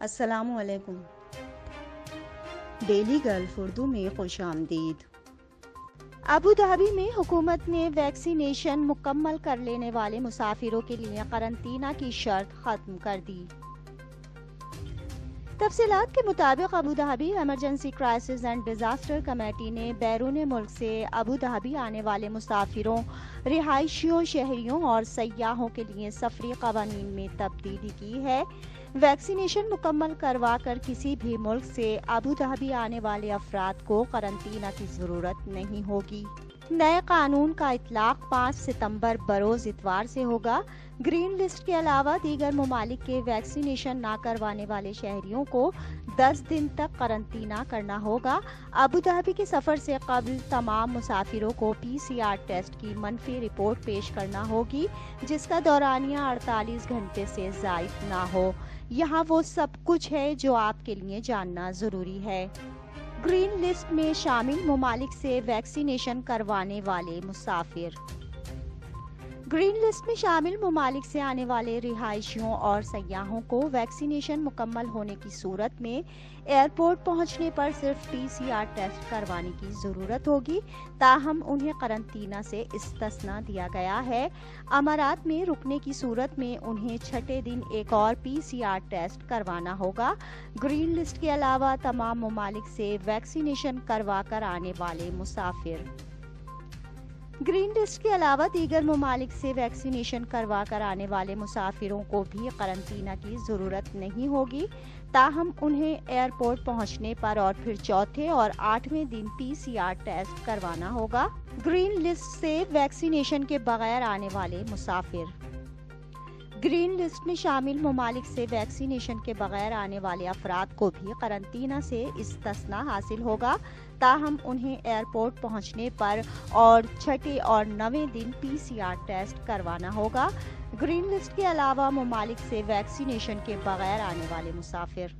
अस्सलामुअलैकुम। Daily gulf Urdu में खुशामदीद। Abu Dhabi में हुकूमत ने वैक्सीनेशन मुकम्मल कर लेने वाले मुसाफिरों के लिए करंतना की शर्त खत्म कर दी। तफसीलात के मुताबिक Abu Dhabi emergency crisis and disaster committee ने बैरून मुल्क से अबू धाबी आने वाले मुसाफिरों, रिहायशियों, शहरियों और सयाहों के लिए सफरी कवानीन में तब्दीली की है। वैक्सीनेशन मुकम्मल करवा कर किसी भी मुल्क से अबू धाबी आने वाले अफराद को करंतना की जरूरत नहीं होगी। नए कानून का इतलाक 5 सितंबर बरोज इतवार से होगा। ग्रीन लिस्ट के अलावा दीगर मुमालिक के वैक्सीनेशन ना करवाने वाले शहरियों को 10 दिन तक करंतना करना होगा। अबू धाबी के सफर से कबल तमाम मुसाफिरों को PCR टेस्ट की मनफी रिपोर्ट पेश करना होगी, जिसका दौरानिया 48 घंटे से जायद ना हो। यहाँ वो सब कुछ है जो आपके लिए जानना जरूरी है। ग्रीन लिस्ट में शामिल मुमालिक से वैक्सीनेशन करवाने वाले मुसाफिर। ग्रीन लिस्ट में शामिल मुमालिक से आने वाले रिहायशियों और सयाहों को वैक्सीनेशन मुकम्मल होने की सूरत में एयरपोर्ट पहुंचने पर सिर्फ PCR टेस्ट करवाने की जरूरत होगी, ताहम उन्हें करंतना से इस्तिस्ना दिया गया है। अमारात में रुकने की सूरत में उन्हें छठे दिन एक और PCR टेस्ट करवाना होगा। ग्रीन लिस्ट के अलावा तमाम मुमालिक से वैक्सीनेशन करवा कर आने वाले मुसाफिर। ग्रीन लिस्ट के अलावा दीगर मुमालिक से वैक्सीनेशन करवा कर आने वाले मुसाफिरों को भी करंतना की जरूरत नहीं होगी, ताहम उन्हें एयरपोर्ट पहुंचने पर और फिर चौथे और 8वें दिन PCR टेस्ट करवाना होगा। ग्रीन लिस्ट से वैक्सीनेशन के बगैर आने वाले मुसाफिर। ग्रीन लिस्ट में शामिल मुमालिक से वैक्सीनेशन के बगैर आने वाले अफराद को भी करंतना से इस्तिस्ना हासिल होगा, ताहम उन्हें एयरपोर्ट पहुंचने पर और छठे और 9वें दिन PCR टेस्ट करवाना होगा। ग्रीन लिस्ट के अलावा मुमालिक से वैक्सीनेशन के बगैर आने वाले मुसाफिर।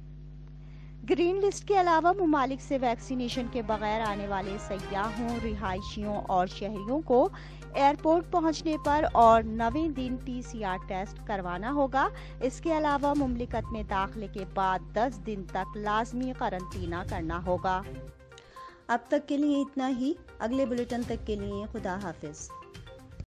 ग्रीन लिस्ट के अलावा मुमालिक से वैक्सीनेशन के बगैर आने वाले सयाहों, रिहायशियों और शहरियों को एयरपोर्ट पहुंचने पर और 9वें दिन PCR टेस्ट करवाना होगा। इसके अलावा मुमलिकत में दाखिले के बाद 10 दिन तक लाजमी करंतना करना होगा। अब तक के लिए इतना ही। अगले बुलेटिन तक के लिए खुदा हाफिज।